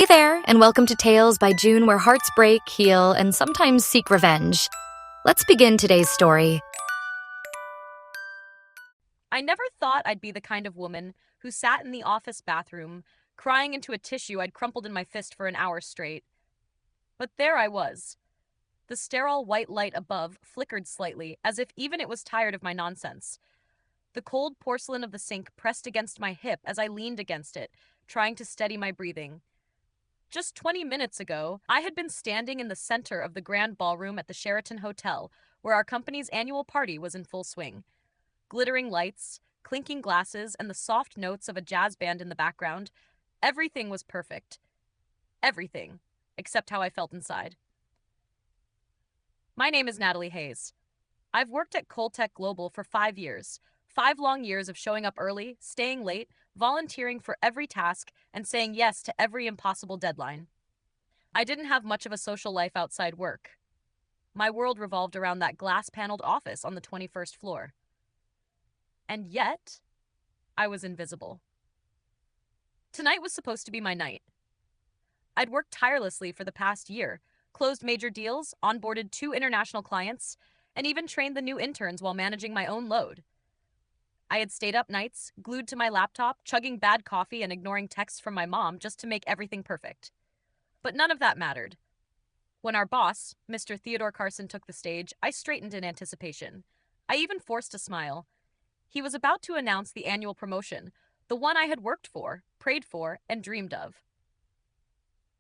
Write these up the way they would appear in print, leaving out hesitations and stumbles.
Hey there, and welcome to Tales by June, where hearts break, heal, and sometimes seek revenge. Let's begin today's story. I never thought I'd be the kind of woman who sat in the office bathroom, crying into a tissue I'd crumpled in my fist for an hour straight. But there I was. The sterile white light above flickered slightly, as if even it was tired of my nonsense. The cold porcelain of the sink pressed against my hip as I leaned against it, trying to steady my breathing. Just 20 minutes ago, I had been standing in the center of the grand ballroom at the Sheraton Hotel, where our company's annual party was in full swing. Glittering lights, clinking glasses, and the soft notes of a jazz band in the background. Everything was perfect. Everything, except how I felt inside. My name is Natalie Hayes. I've worked at Coltech Global for 5 years. 5 long years of showing up early, staying late, volunteering for every task, and saying yes to every impossible deadline. I didn't have much of a social life outside work. My world revolved around that glass-paneled office on the 21st floor. And yet, I was invisible. Tonight was supposed to be my night. I'd worked tirelessly for the past year, closed major deals, onboarded 2 international clients, and even trained the new interns while managing my own load. I had stayed up nights, glued to my laptop, chugging bad coffee and ignoring texts from my mom just to make everything perfect. But none of that mattered. When our boss, Mr. Theodore Carson, took the stage, I straightened in anticipation. I even forced a smile. He was about to announce the annual promotion, the one I had worked for, prayed for, and dreamed of.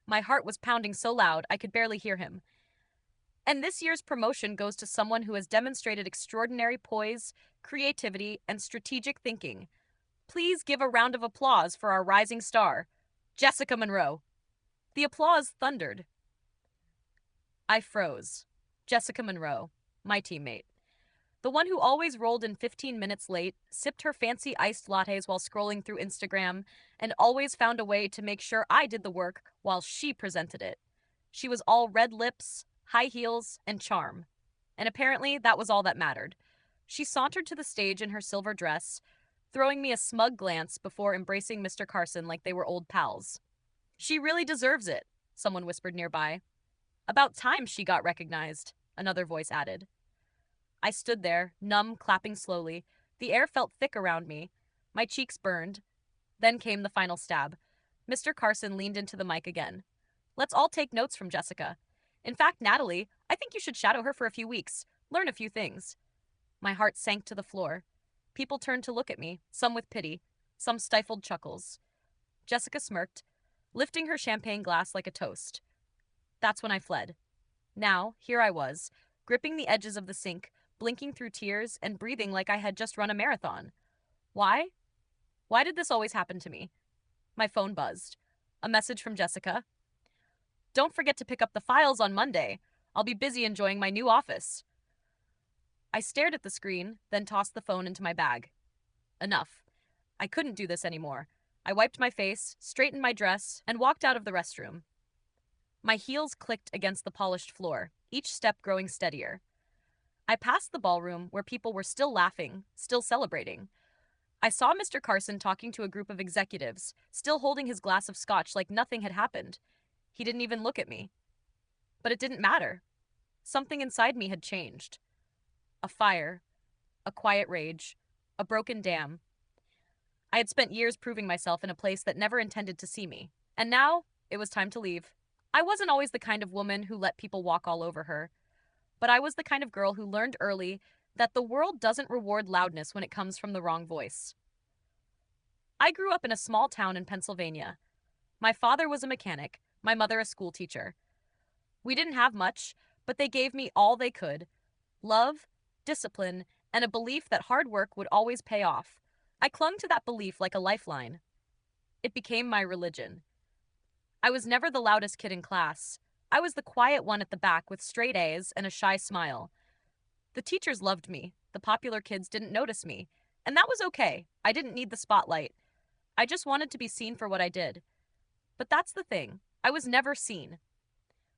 My heart was pounding so loud I could barely hear him. And this year's promotion goes to someone who has demonstrated extraordinary poise, creativity, and strategic thinking. Please give a round of applause for our rising star, Jessica Monroe. The applause thundered. I froze. Jessica Monroe, my teammate. The one who always rolled in 15 minutes late, sipped her fancy iced lattes while scrolling through Instagram, and always found a way to make sure I did the work while she presented it. She was all red lips, high heels, and charm. And apparently, that was all that mattered. She sauntered to the stage in her silver dress, throwing me a smug glance before embracing Mr. Carson like they were old pals. She really deserves it, someone whispered nearby. About time she got recognized, another voice added. I stood there, numb, clapping slowly. The air felt thick around me. My cheeks burned. Then came the final stab. Mr. Carson leaned into the mic again. Let's all take notes from Jessica. In fact, Natalie, I think you should shadow her for a few weeks. Learn a few things. My heart sank to the floor. People turned to look at me, some with pity, some stifled chuckles. Jessica smirked, lifting her champagne glass like a toast. That's when I fled. Now, here I was, gripping the edges of the sink, blinking through tears, and breathing like I had just run a marathon. Why? Why did this always happen to me? My phone buzzed. A message from Jessica. Don't forget to pick up the files on Monday. I'll be busy enjoying my new office. I stared at the screen, then tossed the phone into my bag. Enough. I couldn't do this anymore. I wiped my face, straightened my dress, and walked out of the restroom. My heels clicked against the polished floor, each step growing steadier. I passed the ballroom where people were still laughing, still celebrating. I saw Mr. Carson talking to a group of executives, still holding his glass of scotch like nothing had happened. He didn't even look at me. But it didn't matter. Something inside me had changed. A fire, a quiet rage, a broken dam. I had spent years proving myself in a place that never intended to see me. And now, it was time to leave. I wasn't always the kind of woman who let people walk all over her. But I was the kind of girl who learned early that the world doesn't reward loudness when it comes from the wrong voice. I grew up in a small town in Pennsylvania. My father was a mechanic, my mother a school teacher. We didn't have much, but they gave me all they could. Love, discipline, and a belief that hard work would always pay off. I clung to that belief like a lifeline. It became my religion. I was never the loudest kid in class. I was the quiet one at the back with straight A's and a shy smile. The teachers loved me. The popular kids didn't notice me. And that was okay. I didn't need the spotlight. I just wanted to be seen for what I did. But that's the thing. I was never seen.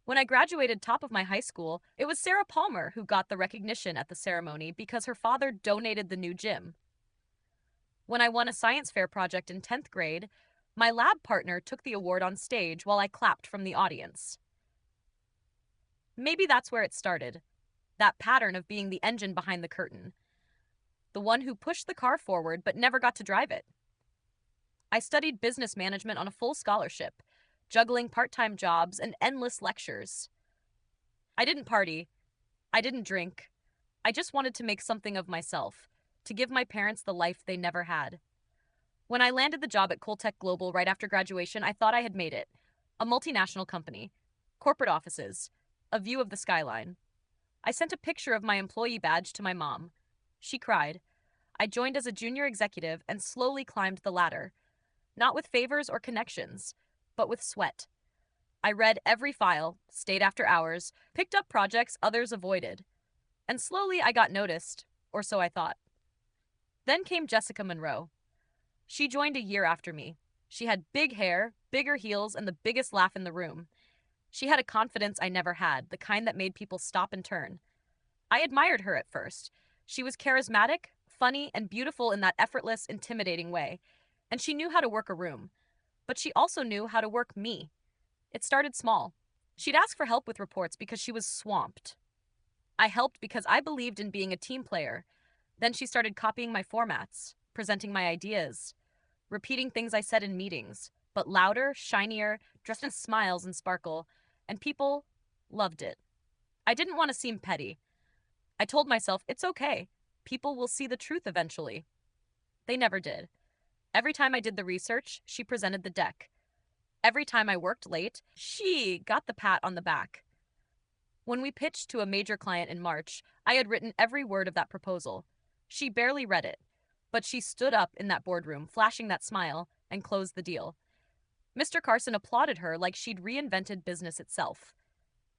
When I graduated top of my high school, it was Sarah Palmer who got the recognition at the ceremony because her father donated the new gym. When I won a science fair project in 10th grade, My lab partner took the award on stage while I clapped from the audience. Maybe that's where it started. That pattern of being the engine behind the curtain. The one who pushed the car forward but never got to drive it. I studied business management on a full scholarship, juggling part-time jobs and endless lectures. I didn't party. I didn't drink. I just wanted to make something of myself, to give my parents the life they never had. When I landed the job at Coltech Global right after graduation, I thought I had made it. A multinational company, corporate offices, a view of the skyline. I sent a picture of my employee badge to my mom. She cried. I joined as a junior executive and slowly climbed the ladder, not with favors or connections, but with sweat. I read every file, stayed after hours, picked up projects others avoided. And slowly I got noticed, or so I thought. Then came Jessica Monroe. She joined a year after me. She had big hair, bigger heels, and the biggest laugh in the room. She had a confidence I never had, the kind that made people stop and turn. I admired her at first. She was charismatic, funny, and beautiful in that effortless, intimidating way. And she knew how to work a room. But she also knew how to work me. It started small. She'd ask for help with reports because she was swamped. I helped because I believed in being a team player. Then she started copying my formats, presenting my ideas, repeating things I said in meetings, but louder, shinier, dressed in smiles and sparkle, and people loved it. I didn't want to seem petty. I told myself, it's okay. People will see the truth eventually. They never did. Every time I did the research, she presented the deck. Every time I worked late, she got the pat on the back. When we pitched to a major client in March, I had written every word of that proposal. She barely read it, but she stood up in that boardroom, flashing that smile, and closed the deal. Mr. Carson applauded her like she'd reinvented business itself.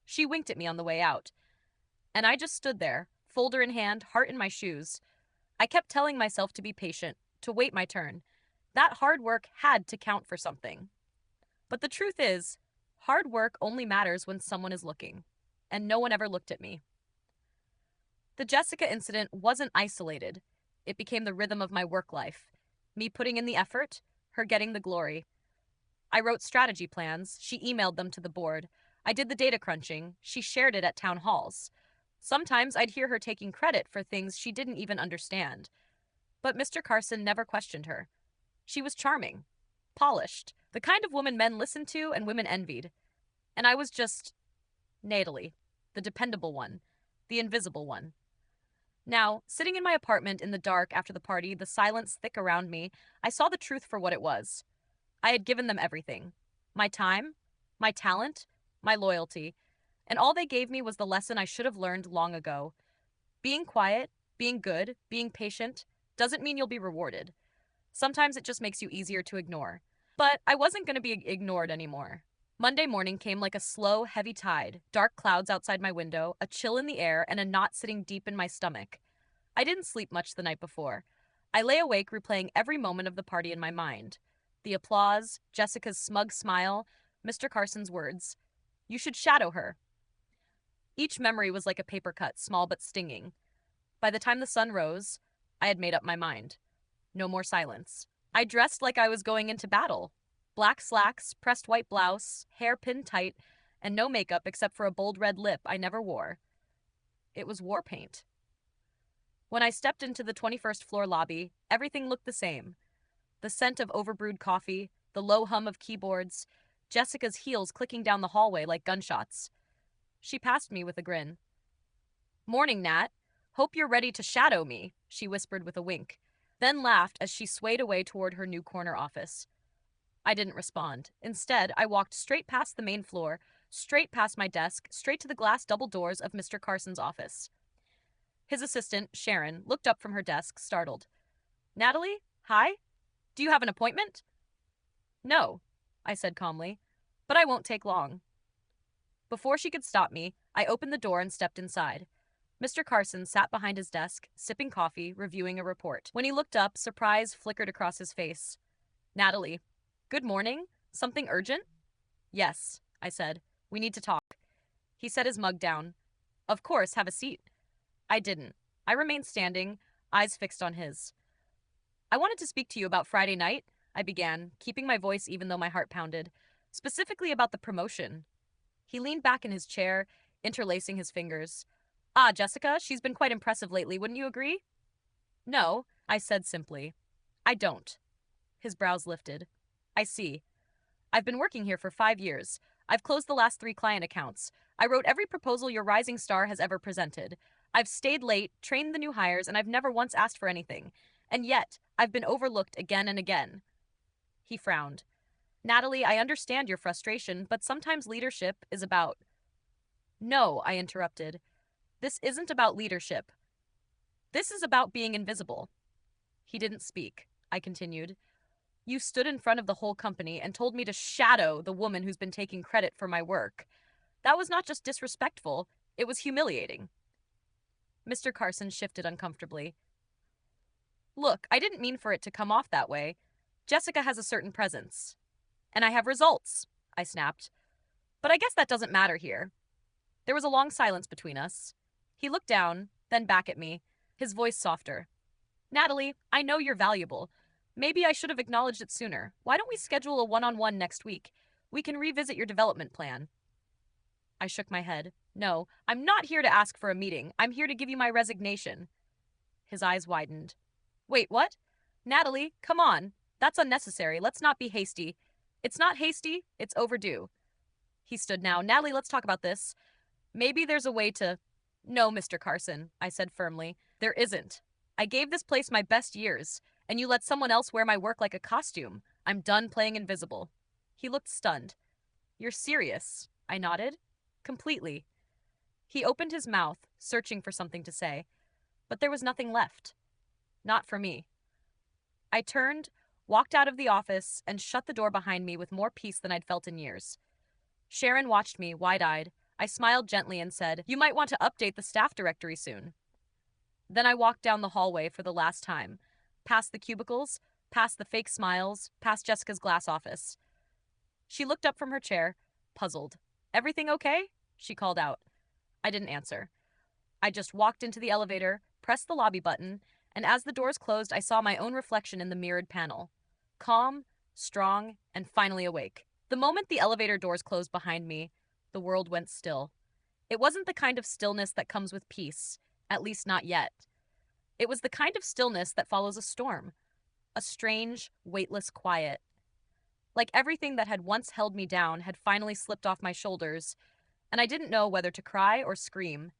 She winked at me on the way out, and I just stood there, folder in hand, heart in my shoes. I kept telling myself to be patient, to wait my turn. That hard work had to count for something. But the truth is, hard work only matters when someone is looking, and no one ever looked at me. The Jessica incident wasn't isolated. It became the rhythm of my work life. Me putting in the effort, her getting the glory. I wrote strategy plans, she emailed them to the board. I did the data crunching, she shared it at town halls. Sometimes I'd hear her taking credit for things she didn't even understand. But Mr. Carson never questioned her. She was charming, polished, the kind of woman men listened to and women envied. And I was just Natalie, the dependable one, the invisible one. Now, sitting in my apartment in the dark after the party, the silence thick around me, I saw the truth for what it was. I had given them everything. My time, my talent, my loyalty. And all they gave me was the lesson I should have learned long ago. Being quiet, being good, being patient doesn't mean you'll be rewarded. Sometimes it just makes you easier to ignore. But I wasn't going to be ignored anymore. Monday morning came like a slow, heavy tide, dark clouds outside my window, a chill in the air, and a knot sitting deep in my stomach. I didn't sleep much the night before. I lay awake replaying every moment of the party in my mind. The applause, Jessica's smug smile, Mr. Carson's words. You should shadow her. Each memory was like a paper cut, small but stinging. By the time the sun rose, I had made up my mind. No more silence. I dressed like I was going into battle. Black slacks, pressed white blouse, hair pinned tight, and no makeup except for a bold red lip I never wore. It was war paint. When I stepped into the 21st floor lobby, everything looked the same. The scent of overbrewed coffee, the low hum of keyboards, Jessica's heels clicking down the hallway like gunshots. She passed me with a grin. Morning, Nat. Hope you're ready to shadow me, she whispered with a wink, then laughed as she swayed away toward her new corner office. I didn't respond. Instead, I walked straight past the main floor, straight past my desk, straight to the glass double doors of Mr. Carson's office. His assistant, Sharon, looked up from her desk, startled. Natalie? Hi? Do you have an appointment? No, I said calmly, but I won't take long. Before she could stop me, I opened the door and stepped inside. Mr. Carson sat behind his desk, sipping coffee, reviewing a report. When he looked up, surprise flickered across his face. Natalie, good morning. Something urgent? Yes, I said. We need to talk. He set his mug down. Of course, have a seat. I didn't. I remained standing, eyes fixed on his. I wanted to speak to you about Friday night. I began, keeping my voice even though my heart pounded. Specifically about the promotion. He leaned back in his chair, interlacing his fingers. Ah, Jessica, she's been quite impressive lately, wouldn't you agree? No, I said simply. I don't. His brows lifted. I see. I've been working here for 5 years. I've closed the last 3 client accounts. I wrote every proposal your rising star has ever presented. I've stayed late, trained the new hires, and I've never once asked for anything. And yet, I've been overlooked again and again. He frowned. Natalie, I understand your frustration, but sometimes leadership is about. No, I interrupted. This isn't about leadership. This is about being invisible. He didn't speak. I continued. You stood in front of the whole company and told me to shadow the woman who's been taking credit for my work. That was not just disrespectful, it was humiliating. Mr. Carson shifted uncomfortably. Look, I didn't mean for it to come off that way. Jessica has a certain presence. And I have results, I snapped. But I guess that doesn't matter here. There was a long silence between us. He looked down, then back at me, his voice softer. Natalie, I know you're valuable. Maybe I should have acknowledged it sooner. Why don't we schedule a one-on-one next week? We can revisit your development plan. I shook my head. No, I'm not here to ask for a meeting. I'm here to give you my resignation. His eyes widened. Wait, what? Natalie, come on. That's unnecessary. Let's not be hasty. It's not hasty, it's overdue. He stood now. Natalie, let's talk about this. Maybe there's a way to. No, Mr. Carson, I said firmly. There isn't. I gave this place my best years, and you let someone else wear my work like a costume. I'm done playing invisible. He looked stunned. You're serious? I nodded. Completely. He opened his mouth, searching for something to say, but there was nothing left. Not for me. I turned, walked out of the office, and shut the door behind me with more peace than I'd felt in years. Sharon watched me, wide-eyed. I smiled gently and said, You might want to update the staff directory soon. Then I walked down the hallway for the last time, past the cubicles, past the fake smiles, past Jessica's glass office. She looked up from her chair, puzzled. Everything okay? She called out. I didn't answer. I just walked into the elevator, pressed the lobby button, and as the doors closed, I saw my own reflection in the mirrored panel. Calm, strong, and finally awake. The moment the elevator doors closed behind me, the world went still. It wasn't the kind of stillness that comes with peace, at least not yet. It was the kind of stillness that follows a storm, a strange, weightless quiet. Like everything that had once held me down had finally slipped off my shoulders, and I didn't know whether to cry or scream.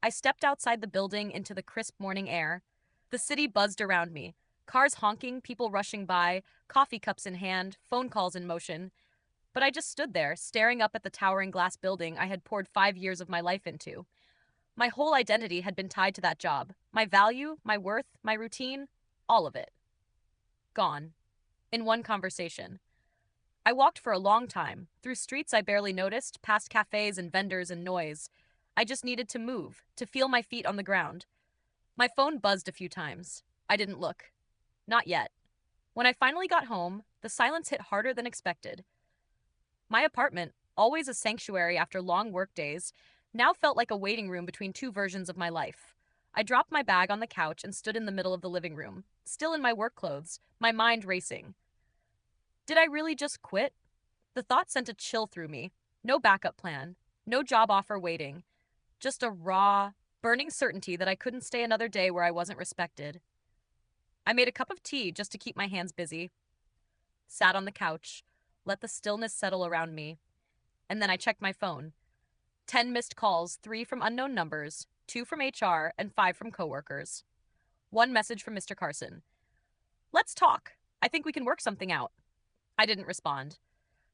I stepped outside the building into the crisp morning air. The city buzzed around me, cars honking, people rushing by, coffee cups in hand, phone calls in motion. But I just stood there, staring up at the towering glass building I had poured 5 years of my life into. My whole identity had been tied to that job. My value, my worth, my routine, all of it. Gone. In one conversation. I walked for a long time, through streets I barely noticed, past cafes and vendors and noise. I just needed to move, to feel my feet on the ground. My phone buzzed a few times. I didn't look. Not yet. When I finally got home, the silence hit harder than expected. My apartment, always a sanctuary after long work days, now felt like a waiting room between two versions of my life. I dropped my bag on the couch and stood in the middle of the living room, still in my work clothes, my mind racing. Did I really just quit? The thought sent a chill through me. No backup plan, no job offer waiting, just a raw, burning certainty that I couldn't stay another day where I wasn't respected. I made a cup of tea just to keep my hands busy, sat on the couch, let the stillness settle around me, and then I checked my phone. 10 missed calls, 3 from unknown numbers, 2 from HR, and 5 from coworkers. 1 message from Mr. Carson. Let's talk. I think we can work something out. I didn't respond.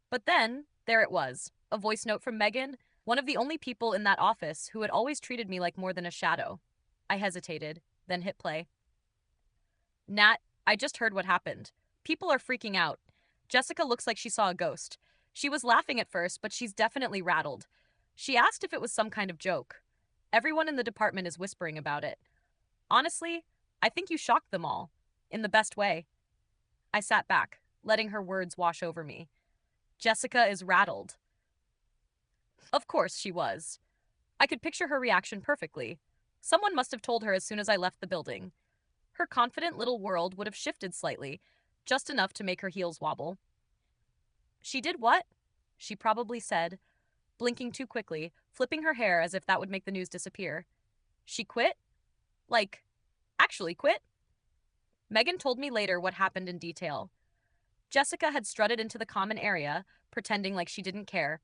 But then, there it was, a voice note from Megan, one of the only people in that office who had always treated me like more than a shadow. I hesitated, then hit play. Nat, I just heard what happened. People are freaking out. Jessica looks like she saw a ghost. She was laughing at first, but she's definitely rattled. She asked if it was some kind of joke. Everyone in the department is whispering about it. Honestly, I think you shocked them all. In the best way. I sat back, letting her words wash over me. Jessica is rattled. Of course she was. I could picture her reaction perfectly. Someone must have told her as soon as I left the building. Her confident little world would have shifted slightly, just enough to make her heels wobble. She did what? She probably said, blinking too quickly, flipping her hair as if that would make the news disappear. She quit? Like, actually quit? Megan told me later what happened in detail. Jessica had strutted into the common area, pretending like she didn't care.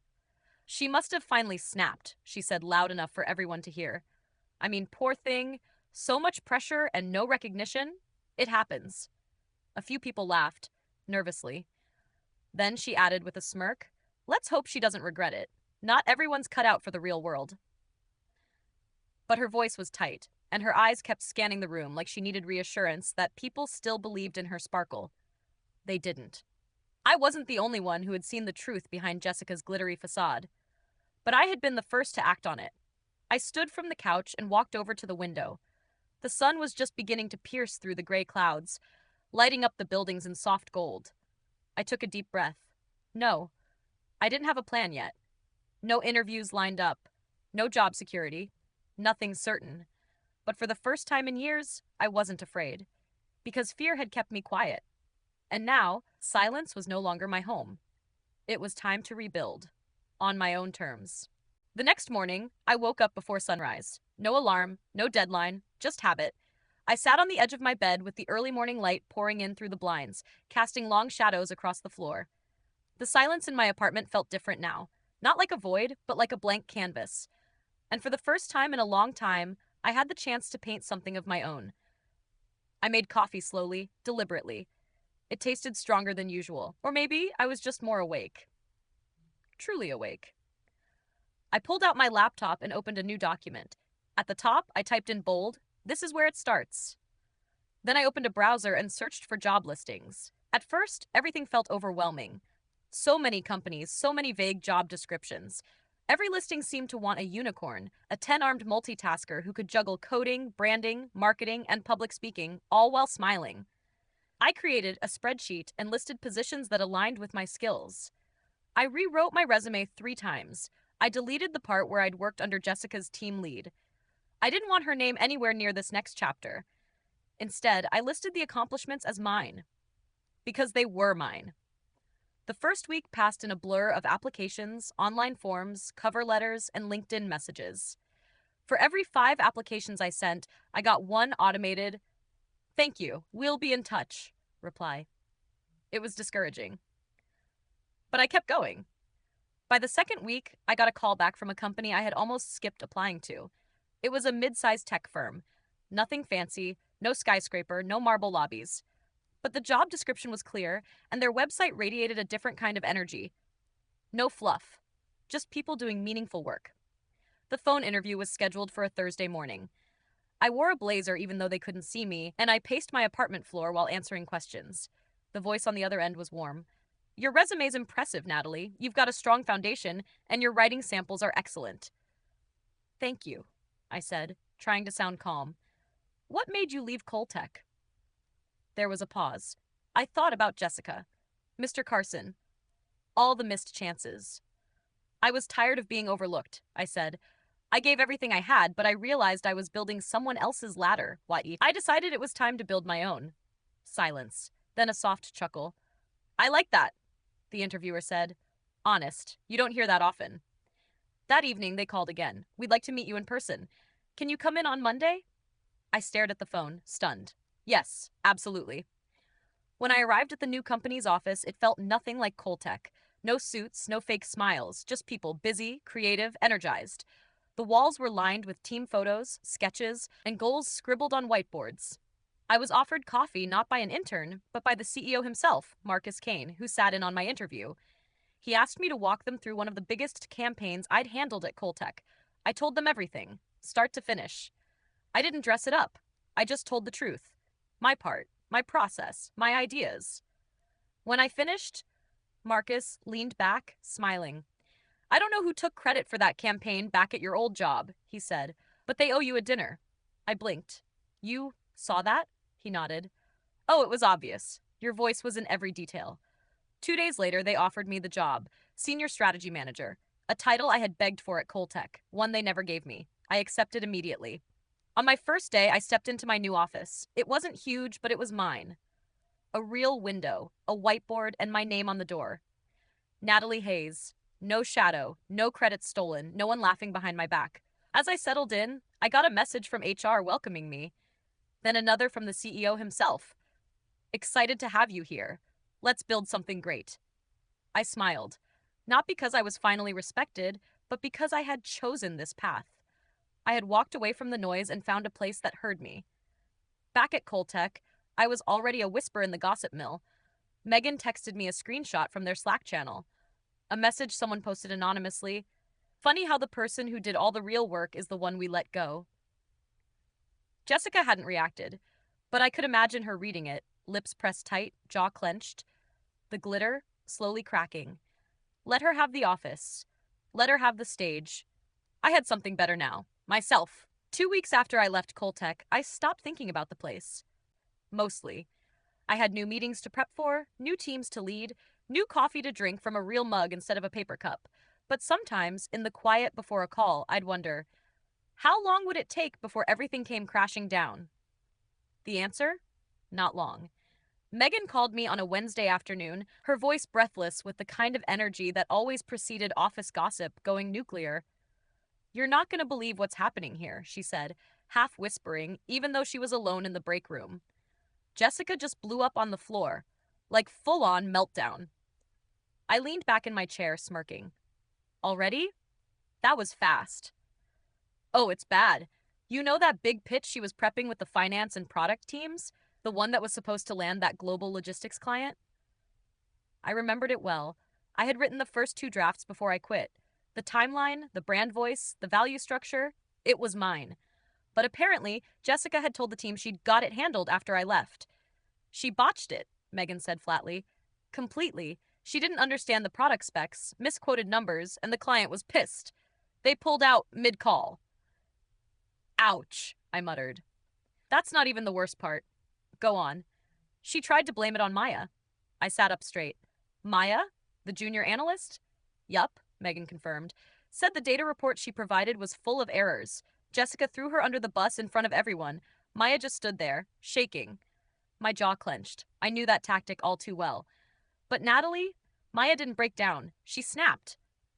She must have finally snapped, she said loud enough for everyone to hear. I mean, poor thing. So much pressure and no recognition. It happens. A few people laughed, nervously. Then she added with a smirk, let's hope she doesn't regret it. Not everyone's cut out for the real world. But her voice was tight, and her eyes kept scanning the room like she needed reassurance that people still believed in her sparkle. They didn't. I wasn't the only one who had seen the truth behind Jessica's glittery facade. But I had been the first to act on it. I stood from the couch and walked over to the window. The sun was just beginning to pierce through the gray clouds, lighting up the buildings in soft gold. I took a deep breath. No, I didn't have a plan yet. No interviews lined up. No job security. Nothing certain. But for the first time in years, I wasn't afraid. Because fear had kept me quiet. And now, silence was no longer my home. It was time to rebuild. On my own terms. The next morning, I woke up before sunrise. No alarm, no deadline, just habit. I sat on the edge of my bed with the early morning light pouring in through the blinds, casting long shadows across the floor. The silence in my apartment felt different now. Not like a void, but like a blank canvas. And for the first time in a long time, I had the chance to paint something of my own. I made coffee slowly, deliberately. It tasted stronger than usual. Or maybe I was just more awake. Truly awake. I pulled out my laptop and opened a new document. At the top, I typed in bold, "This is where it starts." Then I opened a browser and searched for job listings. At first, everything felt overwhelming. So many companies, so many vague job descriptions. Every listing seemed to want a unicorn, a 10-armed multitasker who could juggle coding, branding, marketing, and public speaking, all while smiling. I created a spreadsheet and listed positions that aligned with my skills. I rewrote my resume 3 times. I deleted the part where I'd worked under Jessica's team lead. I didn't want her name anywhere near this next chapter. Instead, I listed the accomplishments as mine. Because they were mine. The first week passed in a blur of applications, online forms, cover letters, and LinkedIn messages. For every 5 applications I sent, I got one automated, "Thank you, we'll be in touch," reply. It was discouraging. But I kept going. By the second week, I got a call back from a company I had almost skipped applying to. It was a mid-sized tech firm. Nothing fancy, no skyscraper, no marble lobbies. But the job description was clear, and their website radiated a different kind of energy. No fluff. Just people doing meaningful work. The phone interview was scheduled for a Thursday morning. I wore a blazer even though they couldn't see me, and I paced my apartment floor while answering questions. The voice on the other end was warm. "Your resume's impressive, Natalie. You've got a strong foundation, and your writing samples are excellent." "Thank you," I said, trying to sound calm. "What made you leave Coltech?" There was a pause. I thought about Jessica. Mr. Carson. All the missed chances. "I was tired of being overlooked," I said. "I gave everything I had, but I realized I was building someone else's ladder, Wai. I decided it was time to build my own." Silence. Then a soft chuckle. "I like that," the interviewer said. "Honest. You don't hear that often." That evening, they called again. "We'd like to meet you in person. Can you come in on Monday?" I stared at the phone, stunned. Yes, absolutely. When I arrived at the new company's office, it felt nothing like Coltech. No suits, no fake smiles, just people busy, creative, energized. The walls were lined with team photos, sketches, and goals scribbled on whiteboards. I was offered coffee not by an intern, but by the CEO himself, Marcus Kane, who sat in on my interview. He asked me to walk them through one of the biggest campaigns I'd handled at Coltech. I told them everything, start to finish. I didn't dress it up. I just told the truth. My part, my process, my ideas. When I finished, Marcus leaned back, smiling. "I don't know who took credit for that campaign back at your old job," he said, "but they owe you a dinner." I blinked. "You saw that?" He nodded. "Oh, it was obvious. Your voice was in every detail." 2 days later, they offered me the job, Senior Strategy Manager, a title I had begged for at Coltech, one they never gave me. I accepted immediately. On my first day, I stepped into my new office. It wasn't huge, but it was mine. A real window, a whiteboard, and my name on the door. Natalie Hayes. No shadow, no credit stolen, no one laughing behind my back. As I settled in, I got a message from HR welcoming me, then another from the CEO himself. Excited to have you here. Let's build something great. I smiled, not because I was finally respected, but because I had chosen this path. I had walked away from the noise and found a place that heard me. Back at Coltech, I was already a whisper in the gossip mill. Megan texted me a screenshot from their Slack channel, a message someone posted anonymously. Funny how the person who did all the real work is the one we let go. Jessica hadn't reacted, but I could imagine her reading it, lips pressed tight, jaw clenched, the glitter slowly cracking. Let her have the office. Let her have the stage. I had something better now. Myself. 2 weeks after I left Coltech, I stopped thinking about the place. Mostly. I had new meetings to prep for, new teams to lead, new coffee to drink from a real mug instead of a paper cup. But sometimes, in the quiet before a call, I'd wonder, how long would it take before everything came crashing down? The answer? Not long. Megan called me on a Wednesday afternoon, her voice breathless with the kind of energy that always preceded office gossip going nuclear. "You're not going to believe what's happening here," she said, half whispering, even though she was alone in the break room. Jessica just blew up on the floor, like full-on meltdown. I leaned back in my chair, smirking. Already? That was fast. Oh, it's bad. You know that big pitch she was prepping with the finance and product teams? The one that was supposed to land that global logistics client? I remembered it well. I had written the first two drafts before I quit. The timeline, the brand voice, the value structure, it was mine. But apparently, Jessica had told the team she'd got it handled after I left. She botched it, Megan said flatly. Completely. She didn't understand the product specs, misquoted numbers, and the client was pissed. They pulled out mid-call. Ouch, I muttered. That's not even the worst part. Go on. She tried to blame it on Maya. I sat up straight. Maya? The junior analyst? Yup, Megan confirmed. Said the data report she provided was full of errors. Jessica threw her under the bus in front of everyone. Maya just stood there, shaking. My jaw clenched. I knew that tactic all too well. But Natalie? Maya didn't break down. She snapped.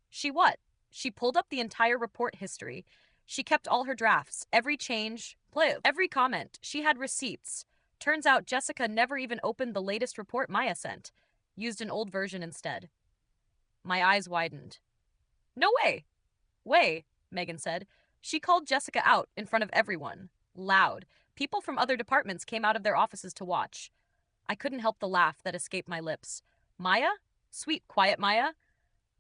She what? She pulled up the entire report history. She kept all her drafts, every change, every comment. She had receipts. Turns out Jessica never even opened the latest report Maya sent. Used an old version instead. My eyes widened. No way! Way, Megan said. She called Jessica out in front of everyone. Loud. People from other departments came out of their offices to watch. I couldn't help the laugh that escaped my lips. Maya? Sweet, quiet Maya?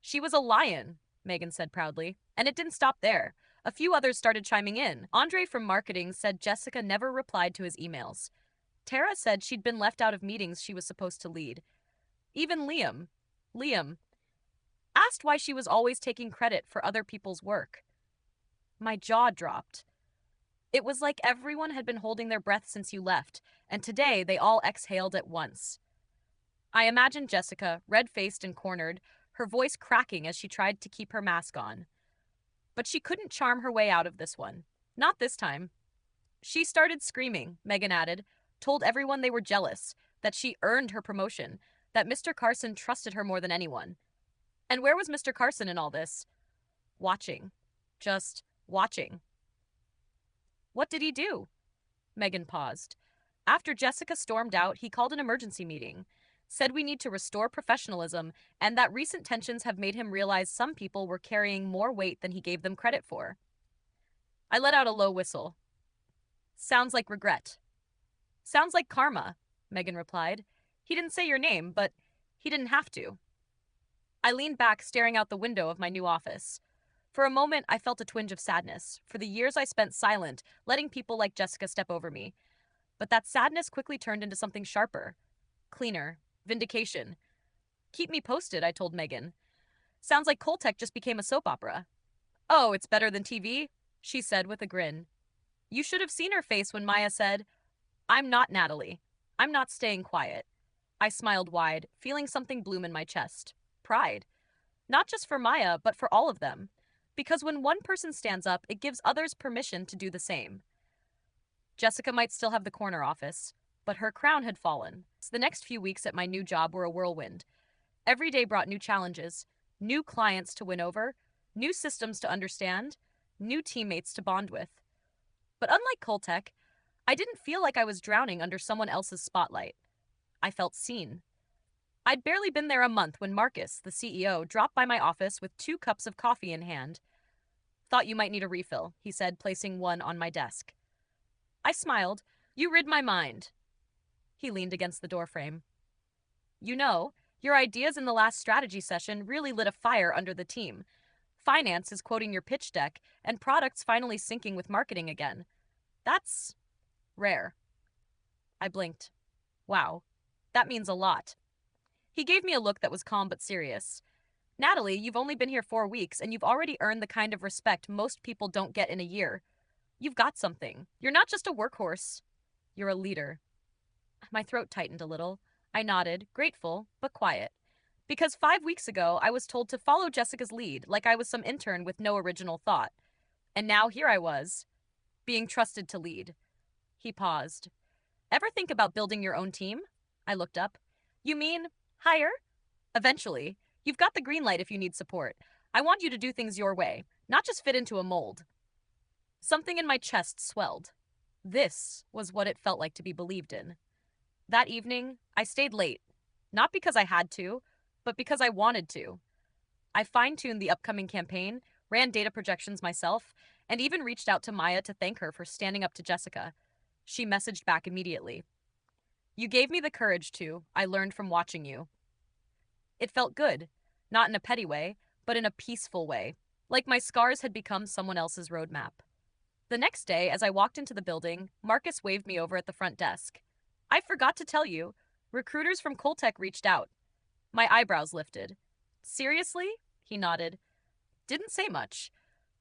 She was a lion, Megan said proudly. And it didn't stop there. A few others started chiming in. Andre from marketing said Jessica never replied to his emails. Tara said she'd been left out of meetings she was supposed to lead. Even Liam, asked why she was always taking credit for other people's work. My jaw dropped. It was like everyone had been holding their breath since you left, and today they all exhaled at once. I imagined Jessica, red-faced and cornered, her voice cracking as she tried to keep her mask on. But she couldn't charm her way out of this one. Not this time. She started screaming, Megan added, told everyone they were jealous, that she earned her promotion, that Mr. Carson trusted her more than anyone. And where was Mr. Carson in all this? Watching. Just watching. What did he do? Megan paused. After Jessica stormed out, he called an emergency meeting, said we need to restore professionalism, and that recent tensions have made him realize some people were carrying more weight than he gave them credit for. I let out a low whistle. Sounds like regret. Sounds like karma, Megan replied. He didn't say your name, but he didn't have to. I leaned back, staring out the window of my new office. For a moment, I felt a twinge of sadness, for the years I spent silent, letting people like Jessica step over me. But that sadness quickly turned into something sharper. Cleaner. Vindication. Keep me posted, I told Megan. Sounds like Coltech just became a soap opera. Oh, it's better than TV, she said with a grin. You should have seen her face when Maya said, I'm not Natalie. I'm not staying quiet. I smiled wide, feeling something bloom in my chest. Pride. Not just for Maya, but for all of them. Because when one person stands up, it gives others permission to do the same. Jessica might still have the corner office, but her crown had fallen. So the next few weeks at my new job were a whirlwind. Every day brought new challenges, new clients to win over, new systems to understand, new teammates to bond with. But unlike Coltech, I didn't feel like I was drowning under someone else's spotlight. I felt seen. I'd barely been there a month when Marcus, the CEO, dropped by my office with 2 cups of coffee in hand. "Thought you might need a refill," he said, placing one on my desk. I smiled. "You rid my mind." He leaned against the doorframe. "You know, your ideas in the last strategy session really lit a fire under the team. Finance is quoting your pitch deck, and product's finally syncing with marketing again. That's rare." I blinked. Wow, that means a lot. He gave me a look that was calm but serious. "Natalie, you've only been here 4 weeks, and you've already earned the kind of respect most people don't get in a year. You've got something. You're not just a workhorse. You're a leader." My throat tightened a little. I nodded, grateful, but quiet. Because 5 weeks ago, I was told to follow Jessica's lead, like I was some intern with no original thought. And now here I was, being trusted to lead. He paused. "Ever think about building your own team?" I looked up. "You mean hire?" "Eventually. You've got the green light if you need support. I want you to do things your way, not just fit into a mold." Something in my chest swelled. This was what it felt like to be believed in. That evening, I stayed late, not because I had to, but because I wanted to. I fine-tuned the upcoming campaign, ran data projections myself, and even reached out to Maya to thank her for standing up to Jessica. She messaged back immediately. "You gave me the courage to. I learned from watching you." It felt good, not in a petty way, but in a peaceful way, like my scars had become someone else's roadmap. The next day, as I walked into the building, Marcus waved me over at the front desk. "I forgot to tell you, recruiters from Coltech reached out." My eyebrows lifted. "Seriously?" He nodded. "Didn't say much.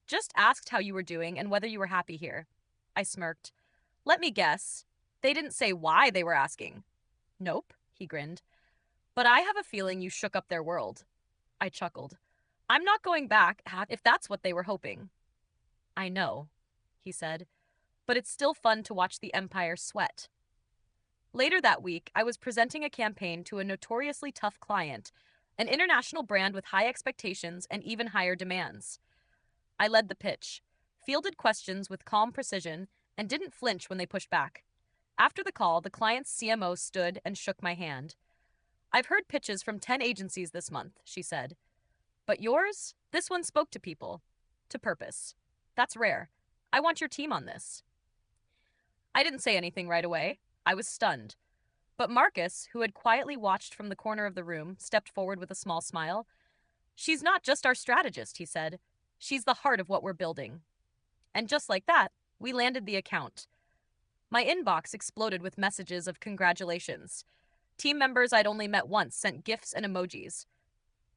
Just asked how you were doing and whether you were happy here." I smirked. "Let me guess. They didn't say why they were asking." "Nope," he grinned. "But I have a feeling you shook up their world." I chuckled. "I'm not going back if that's what they were hoping." "I know," he said, "but it's still fun to watch the Empire sweat." Later that week, I was presenting a campaign to a notoriously tough client, an international brand with high expectations and even higher demands. I led the pitch, fielded questions with calm precision, and didn't flinch when they pushed back. After the call, the client's CMO stood and shook my hand. "I've heard pitches from 10 agencies this month," she said. "But yours? This one spoke to people. To purpose. That's rare. I want your team on this." I didn't say anything right away. I was stunned. But Marcus, who had quietly watched from the corner of the room, stepped forward with a small smile. "She's not just our strategist," he said. "She's the heart of what we're building." And just like that, we landed the account. My inbox exploded with messages of congratulations. Team members I'd only met once sent gifts and emojis.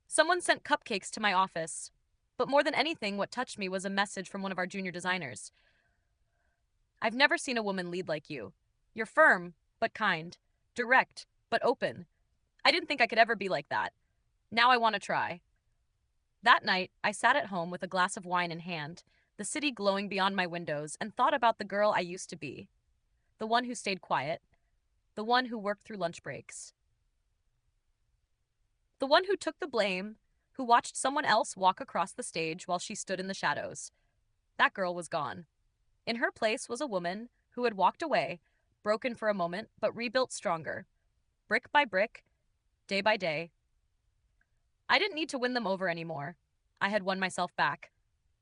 Someone sent cupcakes to my office. But more than anything, what touched me was a message from one of our junior designers. "I've never seen a woman lead like you. You're firm, but kind. Direct, but open. I didn't think I could ever be like that. Now I want to try." That night, I sat at home with a glass of wine in hand, the city glowing beyond my windows, and thought about the girl I used to be. The one who stayed quiet. The one who worked through lunch breaks. The one who took the blame, who watched someone else walk across the stage while she stood in the shadows. That girl was gone. In her place was a woman who had walked away, broken for a moment, but rebuilt stronger. Brick by brick, day by day. I didn't need to win them over anymore. I had won myself back.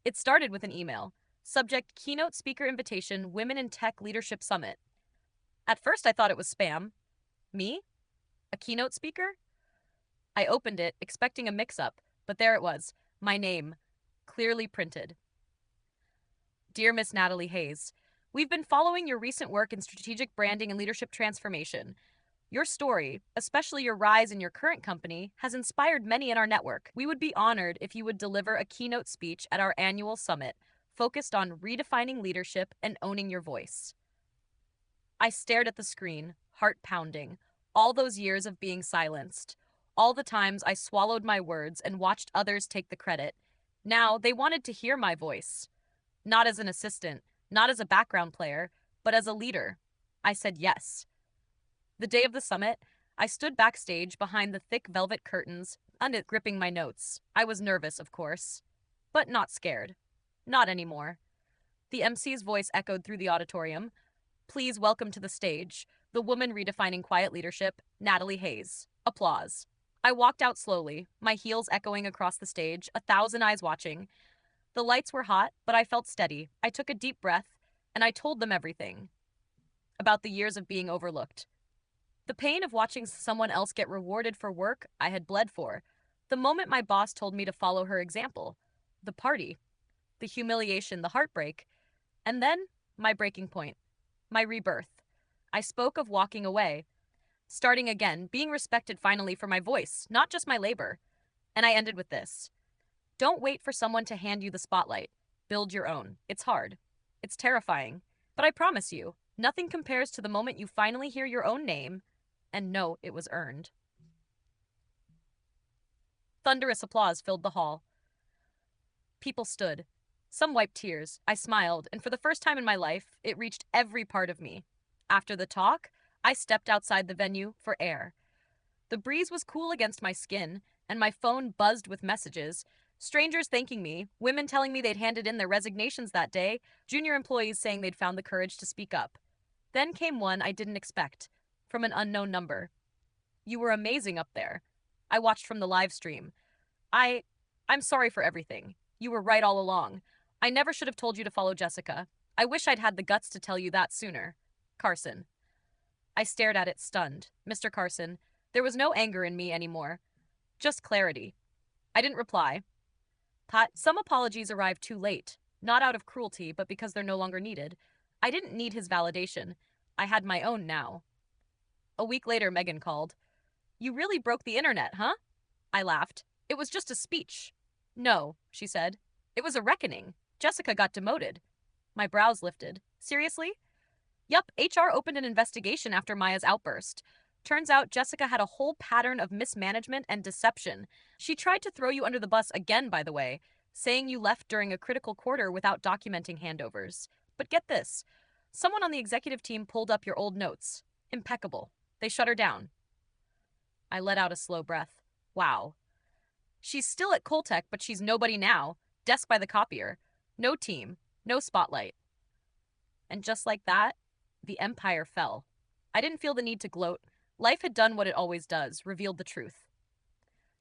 It started with an email. Subject: Keynote Speaker Invitation, Women in Tech Leadership Summit. At first I thought it was spam. Me? A keynote speaker? I opened it, expecting a mix-up, but there it was. My name. Clearly printed. "Dear Miss Natalie Hayes, we've been following your recent work in strategic branding and leadership transformation. Your story, especially your rise in your current company, has inspired many in our network. We would be honored if you would deliver a keynote speech at our annual summit, focused on redefining leadership and owning your voice." I stared at the screen, heart pounding. All those years of being silenced. All the times I swallowed my words and watched others take the credit. Now they wanted to hear my voice. Not as an assistant, not as a background player, but as a leader. I said yes. The day of the summit, I stood backstage behind the thick velvet curtains, gripping my notes. I was nervous, of course, but not scared. Not anymore. The MC's voice echoed through the auditorium. Please welcome to the stage the woman redefining quiet leadership, Natalie Hayes. Applause. I walked out slowly, my heels echoing across the stage, 1,000 eyes watching. The lights were hot, but I felt steady. I took a deep breath, and I told them everything about the years of being overlooked. The pain of watching someone else get rewarded for work I had bled for. The moment my boss told me to follow her example. The party. The humiliation, the heartbreak. And then, my breaking point. My rebirth. I spoke of walking away, starting again, being respected finally for my voice, not just my labor. And I ended with this. Don't wait for someone to hand you the spotlight. Build your own. It's hard. It's terrifying. But I promise you, nothing compares to the moment you finally hear your own name and know it was earned. Thunderous applause filled the hall. People stood. Some wiped tears. I smiled, and for the first time in my life, it reached every part of me. After the talk, I stepped outside the venue for air. The breeze was cool against my skin, and my phone buzzed with messages. Strangers thanking me, women telling me they'd handed in their resignations that day, junior employees saying they'd found the courage to speak up. Then came one I didn't expect, from an unknown number. You were amazing up there. I watched from the live stream. I'm sorry for everything. You were right all along. I never should have told you to follow Jessica. I wish I'd had the guts to tell you that sooner. Carson. I stared at it stunned. Mr. Carson, there was no anger in me anymore. Just clarity. I didn't reply. Pat, some apologies arrived too late, not out of cruelty, but because they're no longer needed. I didn't need his validation. I had my own now. A week later, Megan called. You really broke the internet, huh? I laughed. It was just a speech. No, she said. It was a reckoning. Jessica got demoted. My brows lifted. Seriously? Yup, HR opened an investigation after Maya's outburst. Turns out Jessica had a whole pattern of mismanagement and deception. She tried to throw you under the bus again, by the way, saying you left during a critical quarter without documenting handovers. But get this. Someone on the executive team pulled up your old notes. Impeccable. They shut her down. I let out a slow breath. Wow. She's still at Coltech, but she's nobody now. Desk by the copier. No team. No spotlight. And just like that, the empire fell. I didn't feel the need to gloat. Life had done what it always does, revealed the truth.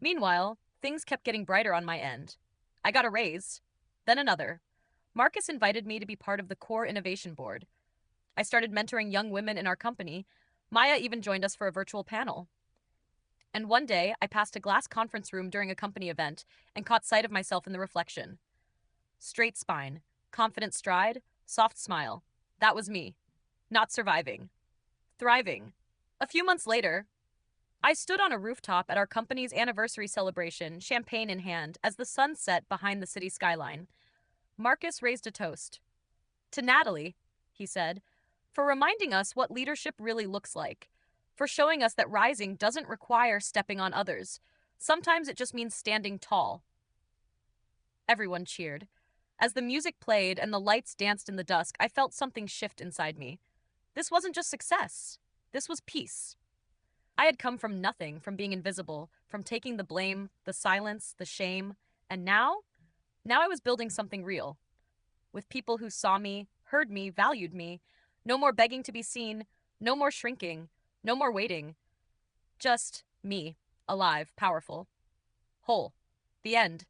Meanwhile, things kept getting brighter on my end. I got a raise, then another. Marcus invited me to be part of the core innovation board. I started mentoring young women in our company. Maya even joined us for a virtual panel. And one day, I passed a glass conference room during a company event and caught sight of myself in the reflection. Straight spine, confident stride, soft smile. That was me. Not surviving. Thriving. A few months later, I stood on a rooftop at our company's anniversary celebration, champagne in hand, as the sun set behind the city skyline. Marcus raised a toast. To Natalie, he said, for reminding us what leadership really looks like, for showing us that rising doesn't require stepping on others. Sometimes it just means standing tall. Everyone cheered. As the music played and the lights danced in the dusk, I felt something shift inside me. This wasn't just success. This was peace. I had come from nothing, from being invisible, from taking the blame, the silence, the shame, and now I was building something real. With people who saw me, heard me, valued me. No more begging to be seen, no more shrinking, no more waiting. Just me, alive, powerful, whole. The end.